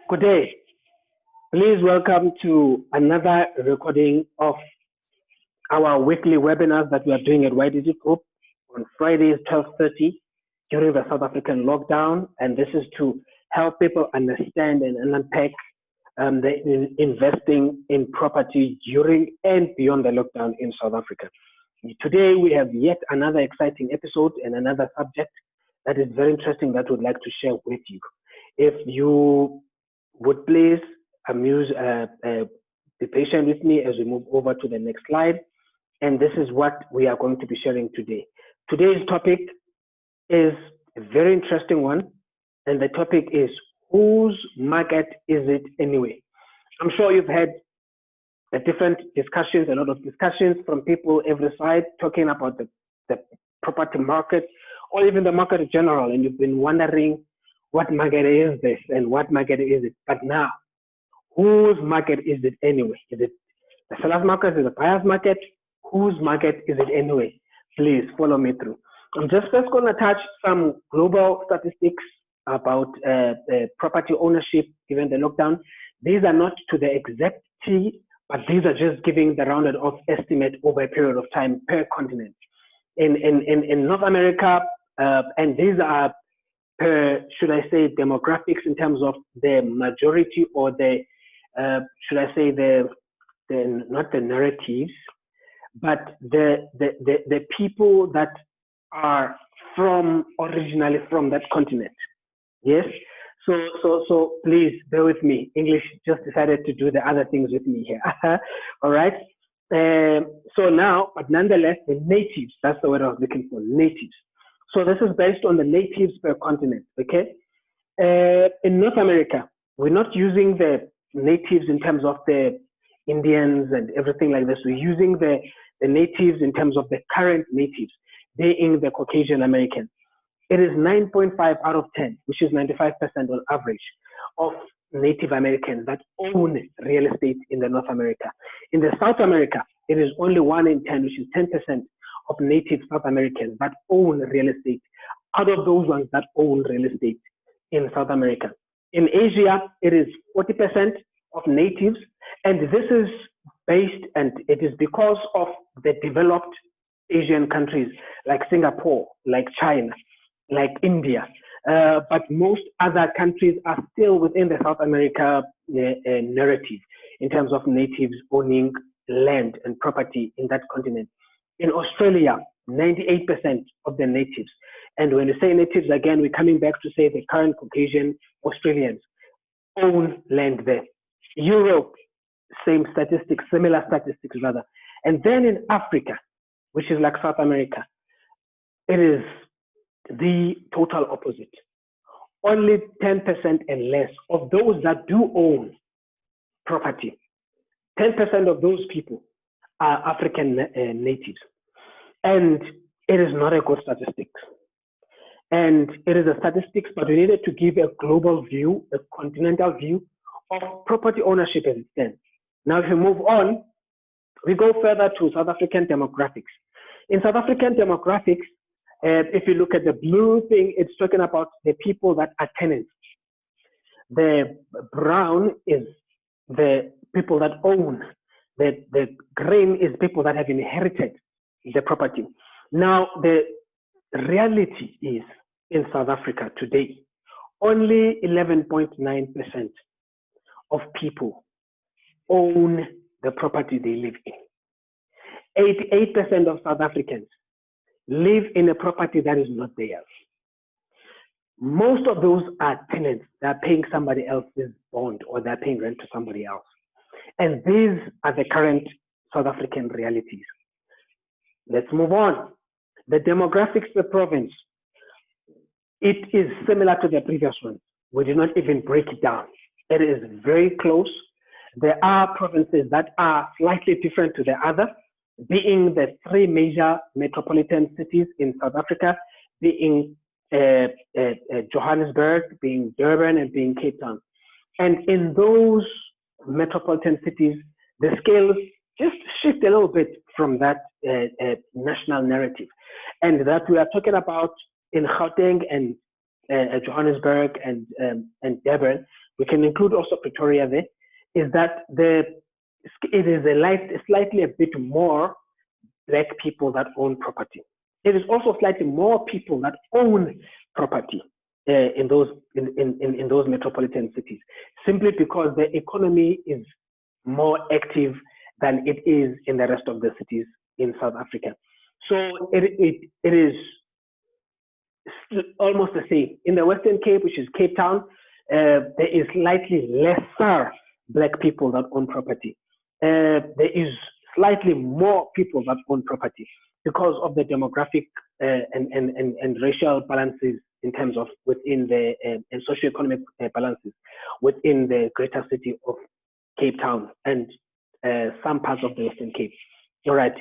Good day. Please welcome to another recording of our weekly webinars that we are doing at YDG Group on Fridays 12:30 during the South African lockdown. And this is to help people understand and unpack the investing in property during and beyond the lockdown in South Africa. Today we have yet another exciting episode and another subject that is very interesting that we'd like to share with you. If you would please be patient with me as we move over to the next slide. And this is what we are going to be sharing today. Today's topic is a very interesting one. And the topic is, whose market is it anyway? I'm sure you've had a lot of discussions from people every side talking about the property market or even the market in general. And you've been wondering, what market is this and what market is it? But now, whose market is it anyway? Is it the seller's market? Is it the buyer's market? Whose market is it anyway? Please follow me through. I'm just first going to touch some global statistics about property ownership given the lockdown. These are not to the exact T, but these are just giving the rounded off estimate over a period of time per continent. In North America, and these are per, should I say, demographics in terms of the majority or the, should I say, not the narratives, but the people that are originally from that continent. Yes. So please bear with me. English just decided to do the other things with me here. All right. So now, but nonetheless, the natives, that's the word I was looking for, natives. So this is based on the natives per continent, okay? In North America, we're not using the natives in terms of the Indians and everything like this. We're using the natives in terms of the current natives, being the Caucasian Americans. It is 9.5 out of 10, which is 95% on average of Native Americans that own real estate in the North America. In the South America, it is only 1 in 10, which is 10% of native South Americans that own real estate, out of those ones that own real estate in South America. In Asia, it is 40% of natives, and this is based, and it is because of the developed Asian countries like Singapore, like China, like India, but most other countries are still within the South America narrative in terms of natives owning land and property in that continent. In Australia, 98% of the natives. And when we say natives, again, we're coming back to say the current Caucasian Australians own land there. Europe, same statistics, similar statistics rather. And then in Africa, which is like South America, it is the total opposite. Only 10% and less of those that do own property, 10% of those people are African natives. And it is not a good statistics. And it is a statistics, but we needed to give a global view, a continental view of property ownership as it stands. Now, if we move on, we go further to South African demographics. In South African demographics, if you look at the blue thing, it's talking about the people that are tenants. The brown is the people that own. The green is people that have inherited the property. Now, the reality is in South Africa today, only 11.9% of people own the property they live in. 88% of South Africans live in a property that is not theirs. Most of those are tenants that are paying somebody else's bond or they're paying rent to somebody else. And these are the current South African realities. Let's move on. The demographics per province, it is similar to the previous one. We did not even break it down. It is very close. There are provinces that are slightly different to the other, being the 3 major metropolitan cities in South Africa, being Johannesburg, being Durban, and being Cape Town. And in those metropolitan cities, the scales just shift a little bit from that national narrative. And that we are talking about in Gauteng and Johannesburg and Durban, we can include also Pretoria there, is that it is slightly a bit more Black people that own property. It is also slightly more people that own property in those metropolitan cities, simply because the economy is more active than it is in the rest of the cities in South Africa. So it is almost the same. In the Western Cape, which is Cape Town, there is slightly lesser Black people that own property. There is slightly more people that own property because of the demographic and racial balances in terms of within the and socioeconomic balances within the greater city of Cape Town and some parts of the Western Cape. All right.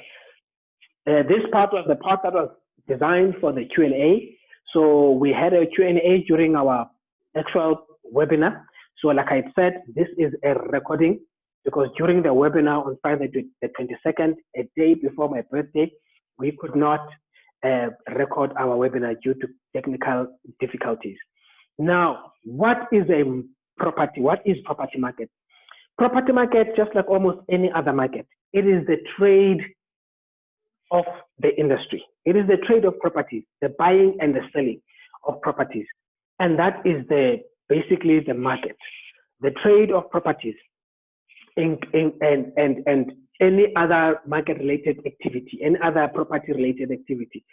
This part was the part that was designed for the Q&A. So we had a Q&A during our actual webinar. So like I said, this is a recording because during the webinar on Friday the 22nd, a day before my birthday, we could not record our webinar due to technical difficulties. Now, what is a property? What is property market? Property market, just like almost any other market, it is the trade of the industry. It is the trade of properties, the buying and the selling of properties. And that is basically the market, the trade of properties and any other market-related activity, any other property-related activity.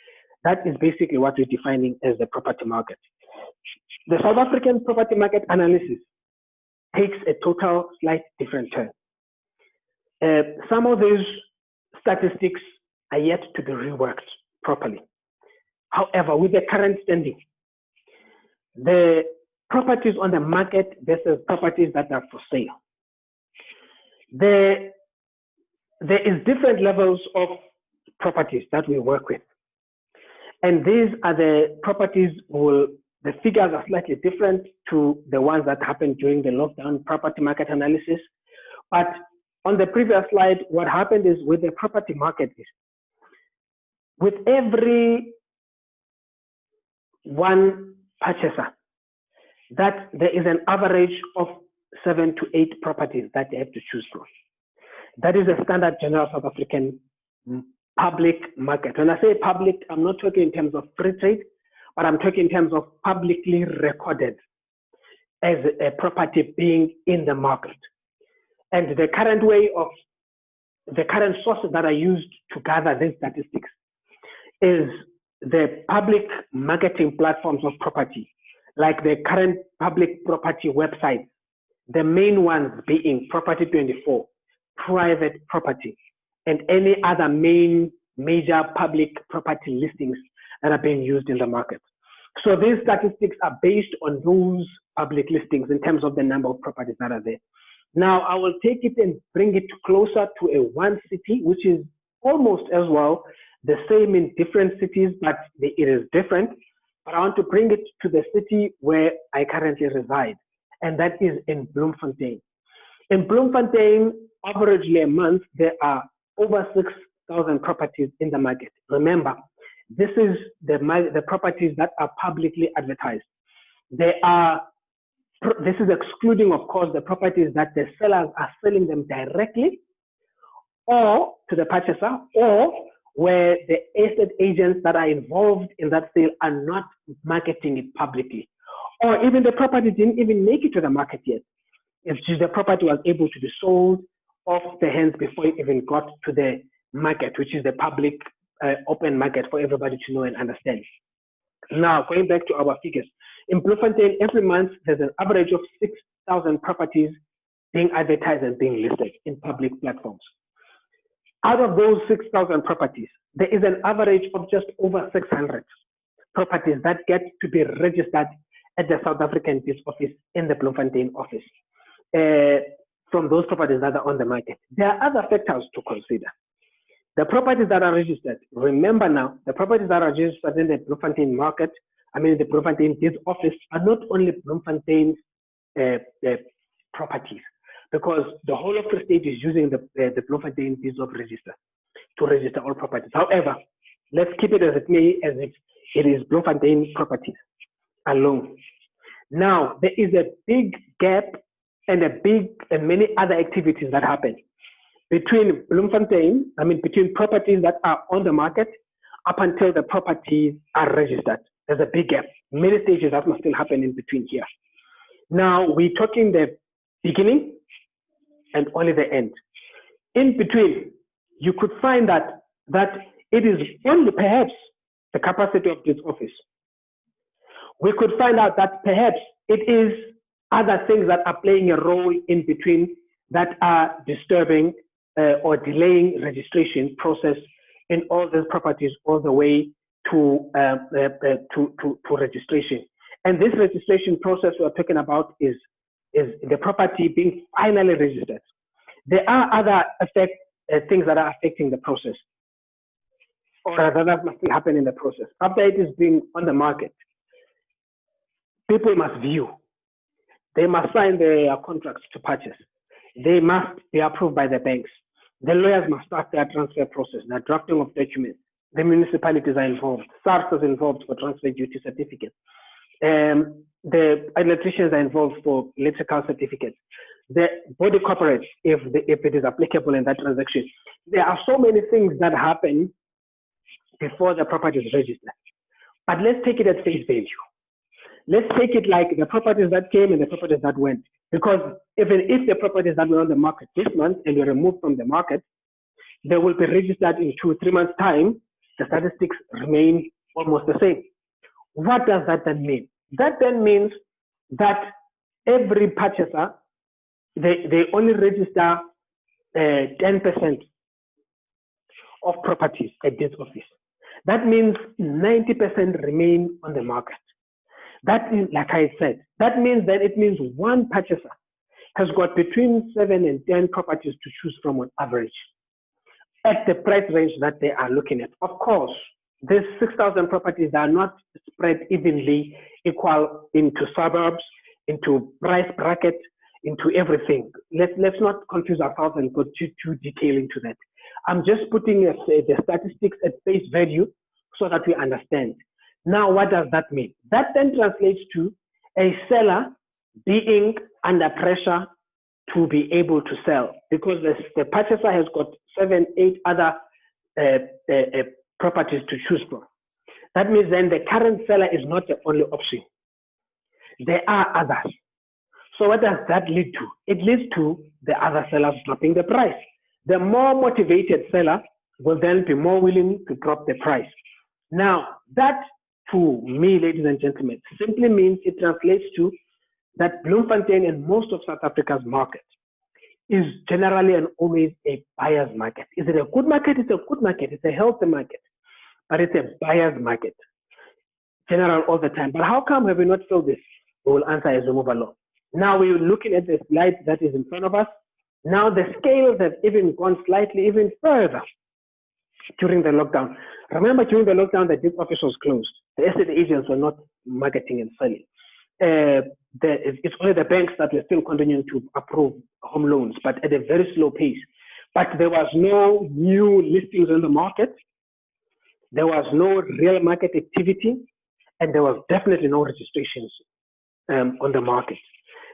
That is basically what we're defining as the property market. The South African property market analysis takes a total slight different turn. Some of these statistics are yet to be reworked properly. However, with the current standing, the properties on the market versus properties that are for sale, there is different levels of properties that we work with. And these are the properties the figures are slightly different to the ones that happened during the lockdown property market analysis. But on the previous slide, what happened is with the property market is with every one purchaser, that there is an average of 7 to 8 properties that they have to choose from. That is a standard general South African public market. When I say public, I'm not talking in terms of free trade, but I'm talking in terms of publicly recorded as a property being in the market. And the current sources that are used to gather these statistics is the public marketing platforms of property, like the current public property websites, the main ones being Property 24, Private Property, and any other major public property listings that are being used in the market. So these statistics are based on those public listings in terms of the number of properties that are there. Now, I will take it and bring it closer to a one city, which is almost as well the same in different cities, but it is different. But I want to bring it to the city where I currently reside, and that is in Bloemfontein. In Bloemfontein, averagely a month, there are over 6,000 properties in the market. Remember, this is the properties that are publicly advertised. This is excluding, of course, the properties that the sellers are selling them directly or to the purchaser, or where the estate agents that are involved in that sale are not marketing it publicly, or even the property didn't even make it to the market yet. It's just the property was able to be sold off the hands before it even got to the market, which is the public open market for everybody to know and understand. Now, going back to our figures, in Bloemfontein, every month there's an average of 6,000 properties being advertised and being listed in public platforms. Out of those 6,000 properties, there is an average of just over 600 properties that get to be registered at the South African Peace Office in the Bloemfontein office from those properties that are on the market. There are other factors to consider. The properties that are registered, remember now, the properties that are registered in the Bloemfontein market, the Bloemfontein Peace Office, are not only Bloemfontein's properties, because the whole of the state is using the Bloemfontein Peace of Register to register all properties. However, let's keep it as it may, as if it is Bloemfontein properties alone. Now, there is a big gap and many other activities that happen between Bloemfontein, between properties that are on the market up until the properties are registered. There's a big gap. Many stages that must still happen in between here. Now, we're talking the beginning and only the end. In between, you could find that it is only perhaps the capacity of this office. We could find out that perhaps it is other things that are playing a role in between that are disturbing or delaying registration process in all these properties all the way to registration. And this registration process we're talking about is the property being finally registered. There are other things that are affecting the process, or that must happen in the process. After it is being on the market, people must view. They must sign their contracts to purchase. They must be approved by the banks. The lawyers must start their transfer process, the drafting of documents. The municipalities are involved. SARS is involved for transfer duty certificates. The electricians are involved for electrical certificates. The body corporates, if it is applicable in that transaction. There are so many things that happen before the property is registered. But let's take it at face value. Let's take it like the properties that came and the properties that went. Because even if the properties that were on the market this month and were removed from the market, they will be registered in 2-3 months' time. The statistics remain almost the same. What does that then mean? That then means that every purchaser, they only register 10% of properties at this office. That means 90% remain on the market. That is, like I said, that means that it means one purchaser has got between 7 and 10 properties to choose from on average at the price range that they are looking at. Of course, these 6,000 properties are not spread evenly equal into suburbs, into price bracket, into everything. Let's not confuse ourselves and go too detailed into that. I'm just putting the statistics at face value so that we understand. Now, what does that mean? That then translates to a seller being under pressure to be able to sell because the purchaser has got 7, 8 other properties to choose from. That means then the current seller is not the only option. There are others. So what does that lead to? It leads to the other sellers dropping the price. The more motivated seller will then be more willing to drop the price. Now, that to me, ladies and gentlemen, simply means it translates to that Bloemfontein and most of South Africa's market is generally and always a buyer's market. Is it a good market? It's a good market. It's a healthy market, but it's a buyer's market, general all the time. But how come have we not filled this? We will answer as we move along. Now we're looking at the slide that is in front of us. Now the scales have even gone slightly even further during the lockdown. Remember, during the lockdown, the this office was closed. The estate agents were not marketing and selling. It's only the banks that were still continuing to approve home loans, but at a very slow pace. But there was no new listings on the market. There was no real market activity, and there was definitely no registrations on the market.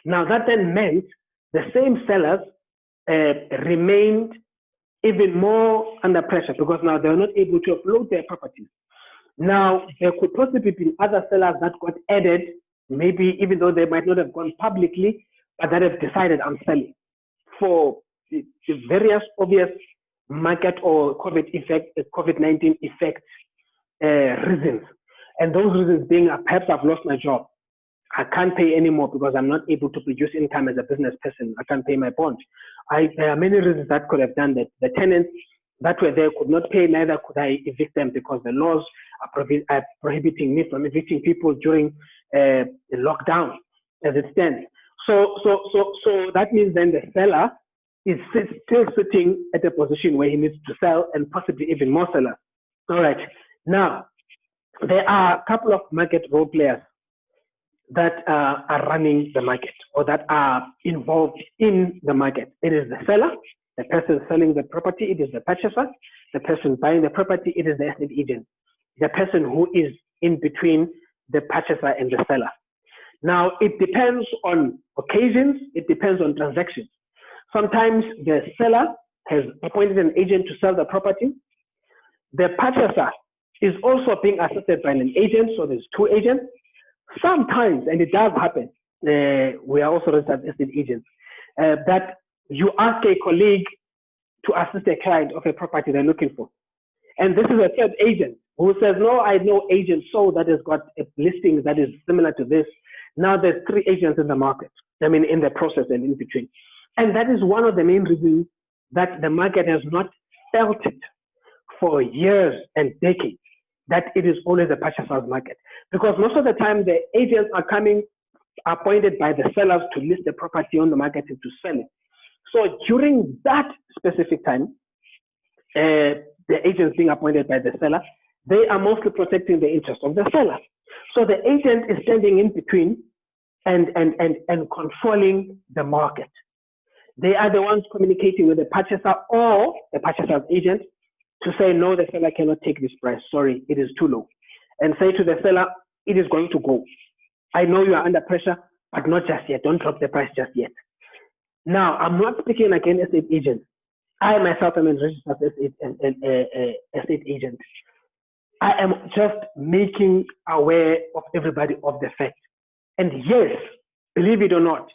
Now, that then meant the same sellers remained even more under pressure because now they're not able to upload their properties. Now, there could possibly be other sellers that got added, maybe even though they might not have gone publicly, but that have decided I'm selling for the various obvious market or COVID-19 effect reasons. And those reasons being, perhaps I've lost my job. I can't pay anymore because I'm not able to produce income as a business person. I can't pay my bond. There are many reasons that could have done that. The tenants that were there could not pay, neither could I evict them because the laws are prohibiting me from evicting people during the lockdown as it stands. So that means then the seller is still sitting at a position where he needs to sell and possibly even more sellers. All right. Now, there are a couple of market role players that are running the market or that are involved in the market. It is the seller, the person selling the property. It is the purchaser, the person buying the property. It is the estate agent, the person who is in between the purchaser and the seller. Now, it depends on occasions, it depends on transactions. Sometimes the seller has appointed an agent to sell the property. The purchaser is also being assisted by an agent, so there's two agents. Sometimes, and it does happen, we are also registered estate agents, that you ask a colleague to assist a client of a property they're looking for. And this is a third agent who says, no, I know agent so that has got a listing that is similar to this. Now there's three agents in the market, in the process and in between. And that is one of the main reasons that the market has not felt it for years and decades, that it is always a purchaser's market. Because most of the time, the agents are coming appointed by the sellers to list the property on the market and to sell it. So during that specific time, the agents being appointed by the seller, they are mostly protecting the interest of the seller. So the agent is standing in between and controlling the market. They are the ones communicating with the purchaser or the purchaser's agent to say, no, the seller cannot take this price. Sorry, it is too low. And say to the seller, it is going to go. I know you are under pressure, but not just yet. Don't drop the price just yet. Now, I'm not speaking against estate agents. I myself am a registered estate agent. I am just making aware of everybody of the fact. And yes, believe it or not,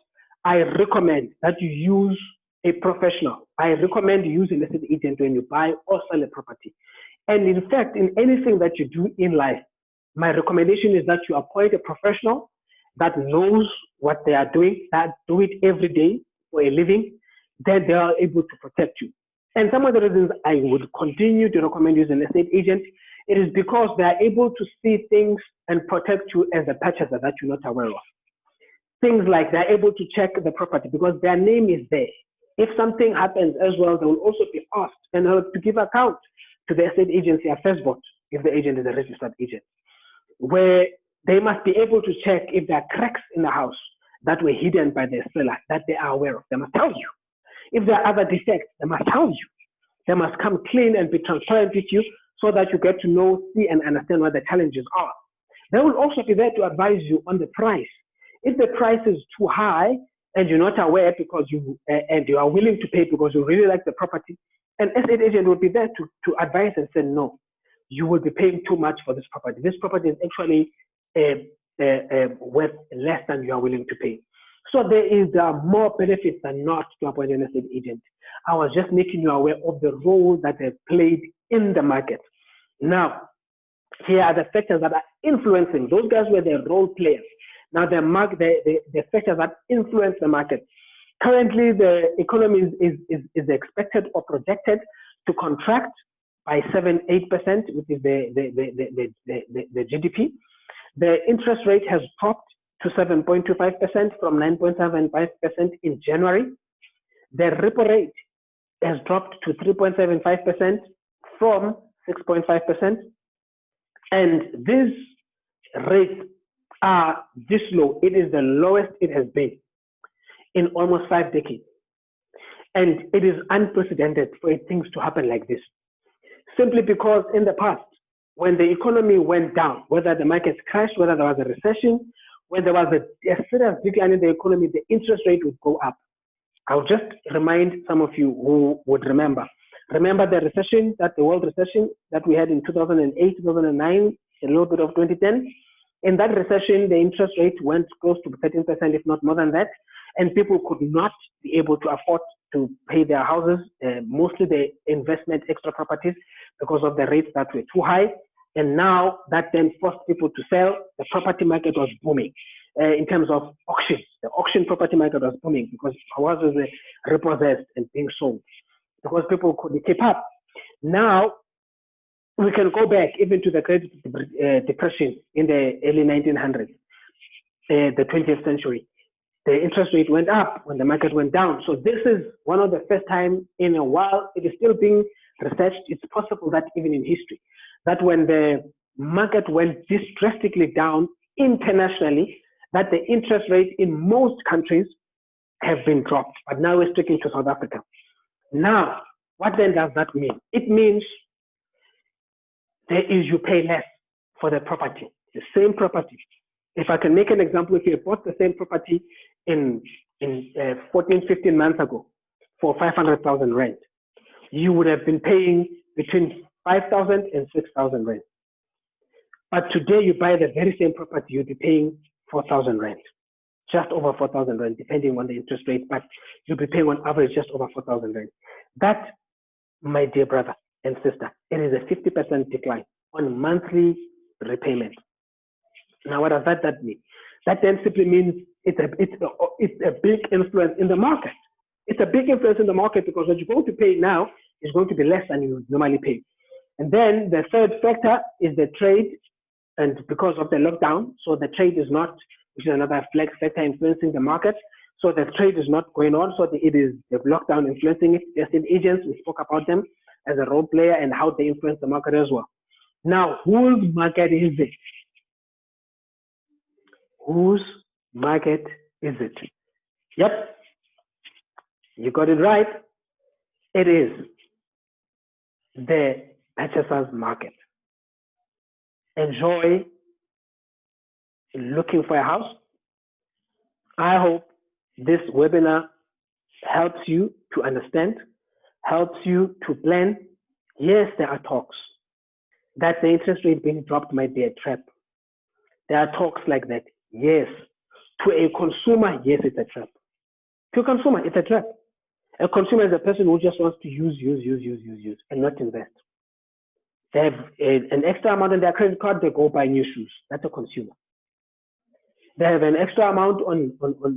I recommend that you use a professional. I recommend you use an estate agent when you buy or sell a property. And in fact, in anything that you do in life, my recommendation is that you appoint a professional that knows what they are doing, that do it every day for a living, then they are able to protect you. And some of the reasons I would continue to recommend using an estate agent, it is because they are able to see things and protect you as a purchaser that you're not aware of. Things like they're able to check the property because their name is there. If something happens as well, they will also be asked and to give account to the estate agency at first bought, if the agent is a registered agent, where they must be able to check if there are cracks in the house that were hidden by the seller that they are aware of. They must tell you. If there are other defects, they must tell you. They must come clean and be transparent with you so that you get to know, see, and understand what the challenges are. They will also be there to advise you on the price. If the price is too high and you're not aware because you are willing to pay because you really like the property, an estate agent will be there to advise and say, no, you will be paying too much for this property. This property is actually worth less than you are willing to pay. So there is more benefits than not to appoint an estate agent. I was just making you aware of the role that they played in the market. Now, here are the factors that are influencing. Those guys were the role players. Now, the factors that influence the market. Currently, the economy is expected or projected to contract by 7-8%, which is the GDP. The interest rate has dropped to 7.25% from 9.75% in January. The repo rate has dropped to 3.75% from 6.5%. And these rates are this low. It is the lowest it has been in almost 5 decades. And it is unprecedented for things to happen like this. Simply because in the past, when the economy went down, whether the markets crashed, whether there was a recession, when there was a serious decline in the economy, the interest rate would go up. I'll just remind some of you who would remember. Remember the recession, the world recession that we had in 2008, 2009, a little bit of 2010? In that recession, the interest rate went close to 13%, if not more than that, and people could not be able to afford to pay their houses, mostly the investment extra properties, because of the rates that were too high. And now that then forced people to sell. The property market was booming in terms of auctions. The auction property market was booming because houses were repossessed and being sold because people couldn't keep up. Now, we can go back even to the Great Depression in the early 1900s, the 20th century. The interest rate went up when the market went down. So this is one of the first time in a while. It is still being researched. It's possible that even in history, that when the market went this drastically down internationally, that the interest rate in most countries have been dropped. But now we're sticking to South Africa. Now, what then does that mean? It means you pay less for the property, the same property. If I can make an example, if you bought the same property in 14, 15 months ago for 500,000 rent, you would have been paying between 5,000 and 6,000 rent. But today you buy the very same property, you'll be paying 4,000 rent, just over 4,000 rent, depending on the interest rate, but you'll be paying on average just over 4,000 rent. That, my dear brother and sister, it is a 50% decline on monthly repayment. Now, what does that mean? That then simply means it's a big influence in the market. It's a big influence in the market because what you're going to pay now is going to be less than you normally pay. And then the third factor is the trade, and because of the lockdown, so the trade is not, which is another flex factor influencing the market. So the trade is not going on, so it is the lockdown influencing it. The estate agents, we spoke about them as a role player and how they influence the market as well. Now, whose market is it? Whose market is it? Yep, you got it right. It is the purchaser's market. Enjoy looking for a house. I hope this webinar helps you to understand, helps you to plan. Yes, there are talks that the interest rate being dropped might be a trap. There are talks like that. Yes. To a consumer, yes, it's a trap. To a consumer, it's a trap. A consumer is a person who just wants to use, and not invest. They have an extra amount on their credit card, they go buy new shoes. That's a consumer. They have an extra amount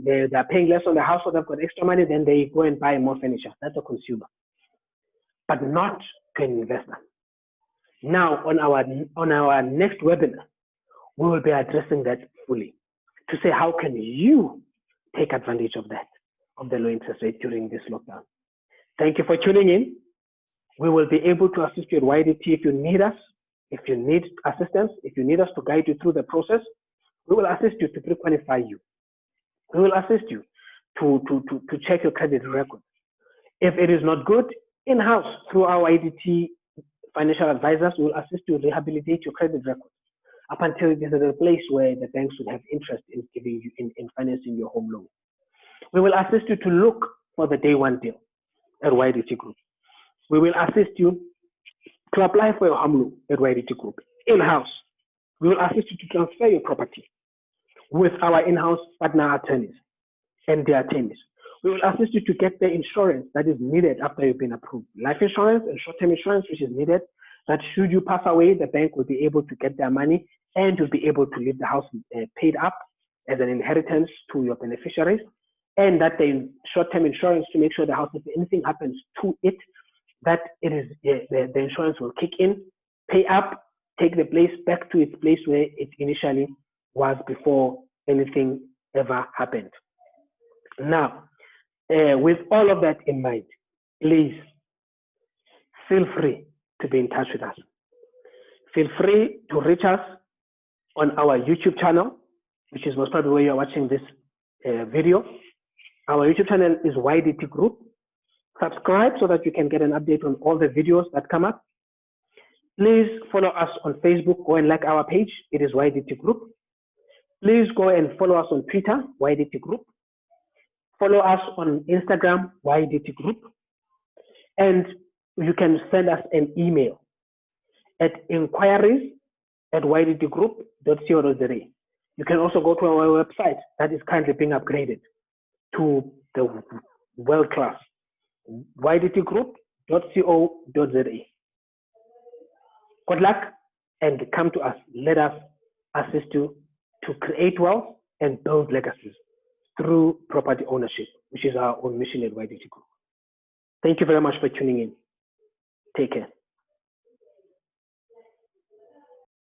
they're paying less on the house, so they've got extra money, then they go and buy more furniture. That's a consumer. But not an investor. Now, on our next webinar, we will be addressing that fully to say how can you take advantage of that, of the low interest rate during this lockdown. Thank you for tuning in. We will be able to assist you at YDT if you need us, if you need assistance, if you need us to guide you through the process. We will assist you to pre-qualify you. We will assist you to check your credit record. If it is not good, in-house through our YDT financial advisors, we will assist you to rehabilitate your credit record up until it is at a place where the banks will have interest in giving you in financing your home loan. We will assist you to look for the day one deal at YDT Group. We will assist you to apply for your home loan at YDT Group in-house. We will assist you to transfer your property with our in-house partner attorneys and their attorneys. We will assist you to get the insurance that is needed after you've been approved. Life insurance and short-term insurance, which is needed, that should you pass away, the bank will be able to get their money and you'll be able to leave the house paid up as an inheritance to your beneficiaries. And that the short-term insurance to make sure the house, if anything happens to it, that it is the insurance will kick in, pay up, take the place back to its place where it initially was before anything ever happened. Now, with all of that in mind, please feel free to be in touch with us. Feel free to reach us on our YouTube channel, which is most probably where you're watching this video. Our YouTube channel is YDT Group. Subscribe so that you can get an update on all the videos that come up. Please follow us on Facebook. Go and like our page. It is YDT Group. Please go and follow us on Twitter, YDT Group. Follow us on Instagram, YDT Group. And you can send us an email at inquiries@ydtgroup.co.za. You can also go to our website that is currently being upgraded to the world-class ydtgroup.co.za. Good luck and come to us. Let us assist you to create wealth and build legacies through property ownership, which is our own mission at YDT Group. Thank you very much for tuning in. Take care.